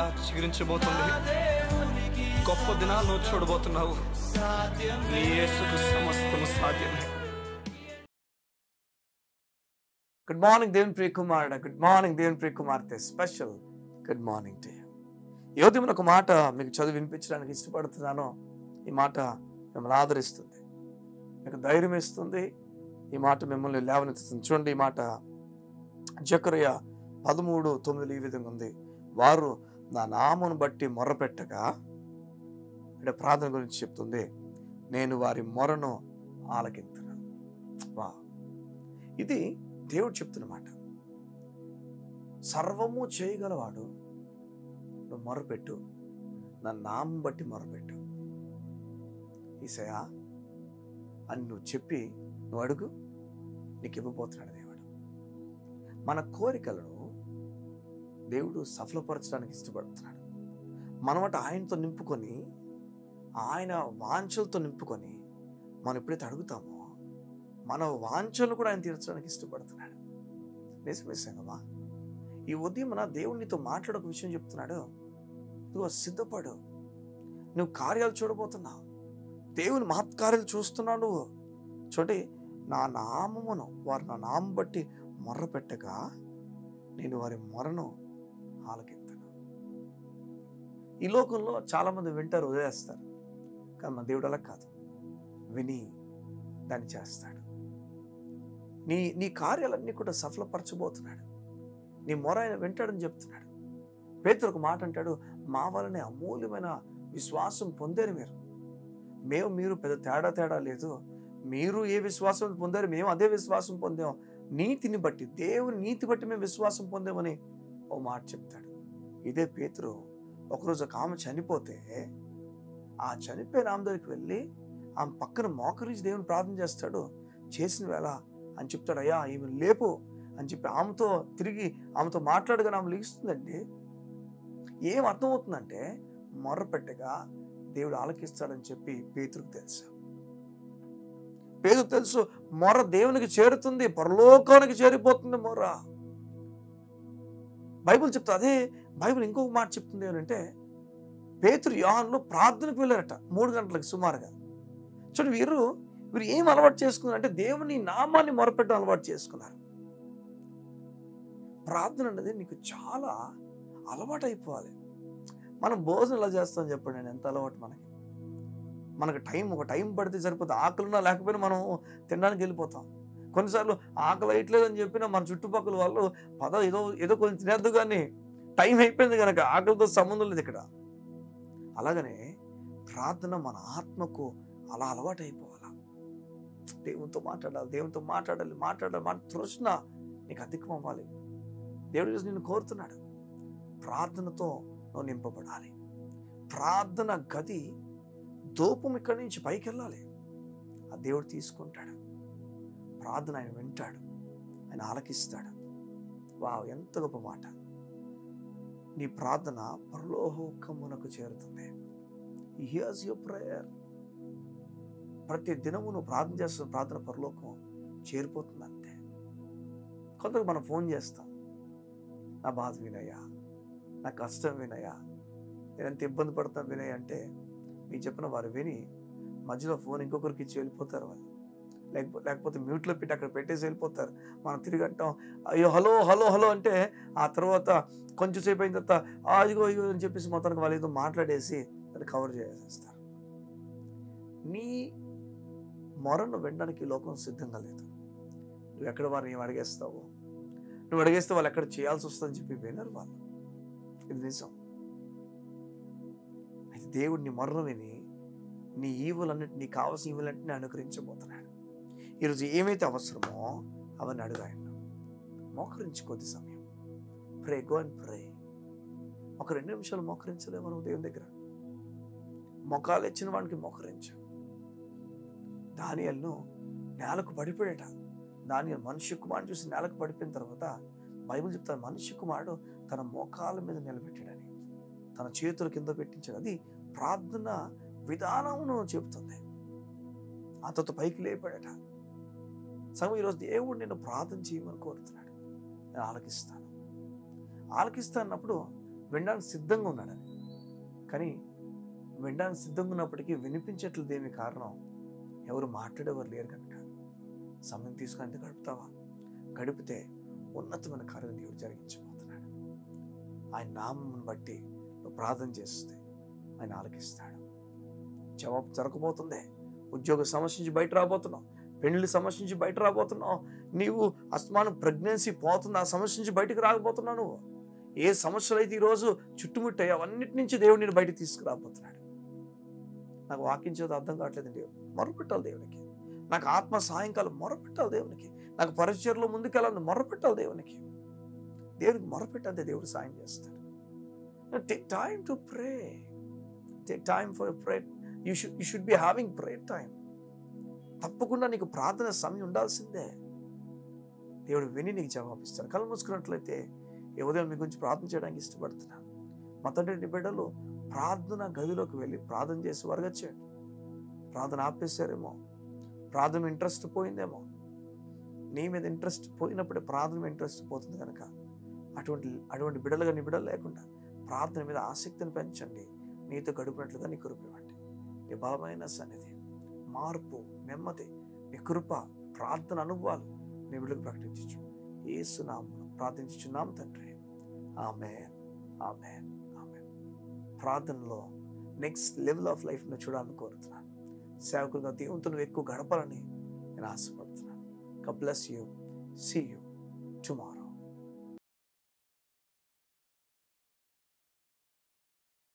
మరలా చిగురించబోతుంది. గొప్ప దినాలు నువ్వు చూడబోతున్నావు. నీ యేసుకు సమస్తము సాధ్యమే. గుడ్ మార్నింగ్ దేవుని ప్రియ కుమారుడు, గుడ్ మార్నింగ్ దేవుని ప్రియ కుమార్తె, special good morning to you. ఈ ఉదయం ఒక మాట మీకు చదివి వినిపించడానికి ఇష్టపడుతున్నాను. ఈ మాట మిమ్మల్ని ఆదరిస్తుంది, మీకు ధైర్యం ఇస్తుంది. ఈ మాట మిమ్మల్ని లేవనెత్తుతుంది. చూడండి, ఈ మాట జకర్యా 13:9 ఈ విధంగా ఉంది. వారు నా నామమును బట్టి మొర్రపెట్టగా, అంటే ప్రార్థన గురించి చెప్తుంది, నేను వారి మొరను ఆలకింతును. వా, ఇది దేవుడు చెప్తున్నమాట. సర్వము చేయగలవాడు, నువ్వు మొరపెట్టు, నా నామం బట్టి మొరపెట్టు ఈసయా అని నువ్వు చెప్పి నువ్వు అడుగు, నీకు ఇవ్వబోతున్నాడు దేవుడు. మన కోరికలను దేవుడు సఫలపరచడానికి ఇష్టపడుతున్నాడు. మనమట ఆయనతో నింపుకొని, ఆయన వాంఛలతో నింపుకొని మనం ఎప్పుడైతే అడుగుతామో మన వాంఛలు కూడా ఆయన తీర్చడానికి ఇష్టపడుతున్నాడు. నిజమేసంగమా? ఈ ఉదయం మన దేవుడు నీతో మాట్లాడొక విషయం చెప్తున్నాడు. నువ్వు సిద్ధపడు, నువ్వు కార్యాలు చూడబోతున్నావు. దేవుని మహత్కార్యాలు చూస్తున్నావు నువ్వు. చూడండి, నా నామమును వారు నా నామం బట్టి మొర్ర పెట్టగా నేను వారి మొరను ఆలకింతును. ఈ లోకంలో చాలామంది వింటారు, వదిలేస్తారు. కానీ మన దేవుడు అలా కాదు, విని దాన్ని చేస్తాడు. నీ కార్యాలన్నీ కూడా సఫలపరచబోతున్నాడు. నీ మొర ఆయన వింటాడని చెప్తున్నాడు. పేతురు ఒక మాట అంటాడు, మా వలనే అమూల్యమైన విశ్వాసం పొందారు మీరు పెద్ద తేడా లేదు. మీరు ఏ విశ్వాసం పొందారు, మేము అదే విశ్వాసం పొందాం. నీతిని బట్టి, దేవుని నీతి బట్టి మేము విశ్వాసం పొందామని ఓ మాట చెప్తాడు. ఇదే పేతురు ఒకరోజు ఒక ఆమె చనిపోతే, ఆ చనిపోయిన ఆమె దగ్గరికి వెళ్ళి ఆమె పక్కన మోకరించి దేవుని ప్రార్థన చేస్తాడు. చేసిన వేళ అని చెప్తాడు, అయ్యా ఈమె లేపు అని చెప్పి ఆమెతో తిరిగి ఆమెతో మాట్లాడగానే ఆమె లిగిస్తుందండి. ఏం అర్థమవుతుందంటే, మొర్రపెట్టగా దేవుడు ఆలకిస్తాడని చెప్పి పేతురుకు తెలుసు. పేతురుకు తెలుసు, మొర్ర దేవునికి చేరుతుంది, పరలోకానికి చేరిపోతుంది మొర్ర. బైబిల్ చెప్తా, అదే బైబిల్ ఇంకొక మాట చెప్తుంది ఏమంటే, పేతురు యోహానులో ప్రార్థనకు వెళ్ళారట 3 గంటలకు సుమారుగా. చూడండి, వీరు ఏం అలవాటు చేసుకున్నారు అంటే, దేవుని నామాన్ని మొరపెట్టడం అలవాటు చేసుకున్నారు. ప్రార్థన అనేది నీకు చాలా అలవాటు అయిపోవాలి. మనం భోజనం ఎలా చేస్తాం చెప్పండి, నేను ఎంత అలవాటు మనకు ఒక టైం పడితే సరిపోతుంది. ఆకలినా లేకపోయినా మనం తినడానికి వెళ్ళిపోతాం. కొన్నిసార్లు ఆకలి వేయట్లేదని చెప్పినా మన చుట్టుపక్కల వాళ్ళు ఏదో కొంచెం తినేద్దు, కానీ టైం అయిపోయింది కనుక ఆకలితో సంబంధం లేదు ఇక్కడ. అలాగనే ప్రార్థన మన ఆత్మకు అలా అలవాటు అయిపోవాలి. దేవునితో మాట్లాడాలి. తృష్ణ నీకు అధికం అవ్వాలి. దేవుడు నిన్ను కోరుతున్నాడు, ప్రార్థనతో నువ్వు నింపబడాలి. ప్రార్థన గది ధూపం ఇక్కడి నుంచి పైకి వెళ్ళాలి. ఆ దేవుడు తీసుకుంటాడు. ప్రార్థన ఆయన వింటాడు, ఆయన ఆలకిస్తాడు. వావ్, ఎంత గొప్ప మాట. నీ ప్రార్థన పరలోకమునకు చేరుతుంది. He hears your prayer. ప్రతి దినము నువ్వు ప్రార్థన చేస్తున్న ప్రార్థన పరలోకం చేరిపోతుంది అంతే. కొంతకు మనం ఫోన్ చేస్తాం, నా బాధ వినయ్యా, నా కష్టం వినయ్యా, నేను ఎంత ఇబ్బంది పడతాను వినయ్య అంటే, మీకు చెప్పిన వారు విని మధ్యలో ఫోన్ ఇంకొకరికి ఇచ్చి వెళ్ళిపోతారు వాళ్ళు. లేకపోతే మ్యూట్లో పెట్టి అక్కడ పెట్టేసి వెళ్ళిపోతారు. మనం తిరిగి అంటాం, అయ్యో హలో అంటే, ఆ తర్వాత కొంచెం సేపు అయిన తర్వాత అయ్యో అని చెప్పేసి మొత్తానికి వాళ్ళు ఏదో మాట్లాడేసి దాన్ని కవర్ చేసేస్తారు. నీ మొరను వినడానికి లోకం సిద్ధంగా లేదు. నువ్వు ఎక్కడ వారిని అడిగేస్తావు, నువ్వు అడిగేస్తే వాళ్ళు ఎక్కడ చేయాల్సి వస్తుందని చెప్పి వినరు వాళ్ళు. ఇది నిజం. అయితే దేవుడు నీ మొరను విని నీ ఈవులన్నింటి, నీకు కావాల్సిన ఈవులన్నింటినీ అనుగ్రహించబోతున్నాడు. ఈరోజు ఏమైతే అవసరమో అవన్నీ అడుగు ఆయన. మోకరించి కొద్ది సమయం గో అండ్ ప్రే. ఒక 2 నిమిషాలు మోకరించలేము నువ్వు దేవుని దగ్గర? మొఖాలు ఇచ్చిన వాడికి మోకరించు. దానియేలును నేలకు పడిపోయాట. దానియేలు మనుష్య కుమారుడు చూసి నేలకు పడిపోయిన తర్వాత బైబిల్ చెప్తాను, మనుష్య కుమారుడు తన మోకాల మీద నిలబెట్టాడని, తన చేతుల కింద పెట్టించాడు. అది ప్రార్థన విధానమును చెబుతుంది. అతతో పైకి లేపాడట. సగం ఈరోజు దేవుడు నిన్ను ప్రార్థన చేయమని కోరుతున్నాడు. నేను ఆలకిస్తాను అన్నప్పుడు వినడానికి సిద్ధంగా ఉన్నాడని. కానీ వినడానికి సిద్ధంగా ఉన్నప్పటికీ వినిపించట్లేదు. ఏమి కారణం? ఎవరు మాట్లాడేవారు లేరు కనుక. సమయం తీసుకొని అంత గడుపుతావా? గడిపితే ఉన్నతమైన కార్యం దేవుడు జరిగించబోతున్నాడు. ఆయన నామమును బట్టి నువ్వు ప్రార్థన చేస్తే ఆయన ఆలకిస్తాడు. జవాబు జరగబోతుంది. ఉద్యోగ సమస్య నుంచి బయట రాబోతున్నావు, పెళ్లి సమస్య నుంచి బయట రాబోతున్నావు, నీవు అస్తమానం ప్రెగ్నెన్సీ పోతుంది, ఆ సమస్య నుంచి బయటకు రాకపోతున్నావు. నువ్వు ఏ సమస్యలు అయితే ఈరోజు చుట్టుముట్టాయో అవన్నిటి నుంచి దేవుడు నేను బయట తీసుకురాబోతున్నాడు. నాకు వాక్యం చేత అర్థం కావట్లేదండి. మొరపెట్టాలి దేవునికి. నాకు ఆత్మ సాయంకాలం మొరపెట్టాలి దేవునికి. నాకు పరిచర్లో ముందుకెళ్ళాలని మొరపెట్టాలి దేవునికి. దేవునికి మొరపెట్టంతే దేవుడు సాయం చేస్తాడు. Take time to pray. Take time for pray. You should be having prayer time. తప్పకుండా నీకు ప్రార్థన సమయం ఉండాల్సిందే. దేవుడు విని నీకు జవాబిస్తాడు. కళ్ళు మూసుకున్నట్లయితే ఈ ఉదయం మీ గురించి ప్రార్థన చేయడానికి ఇష్టపడుతున్నాను. మా తండ్రి బిడ్డలు ప్రార్థన గదిలోకి వెళ్ళి ప్రార్థన చేసి వరగచ్చేయండి. ప్రార్థన ఆపేశారేమో, ప్రార్థన ఇంట్రెస్ట్ పోయిందేమో. నీ మీద ఇంట్రెస్ట్ పోయినప్పుడే ప్రార్థన ఇంట్రెస్ట్ పోతుంది కనుక అటువంటి బిడ్డలుగా నీ బిడ్డలు లేకుండా ప్రార్థన మీద ఆసక్తిని పెంచండి. నీతో గడిపినట్లుగా నీ కృప ఇవ్వండి. నీ బలమైన సన్నిధి, మార్పు, నెమ్మది, నీ కృప, ప్రార్థన అనుభవాలు నీ బిడ్డలకు ప్రకటించు. యేసు నామమున ప్రార్థించుచున్నాం తండ్రి. ఆమేన్, ఆమేన్, ఆమేన్. ప్రార్థనలో నెక్స్ట్ లెవెల్ ఆఫ్ లైఫ్ను చూడాలని కోరుతున్నాను. సేవకులుగా దేవునితో నువ్వు ఎక్కువ గడపాలని నేను ఆశపడుతున్నాను. God bless you. See you tomorrow.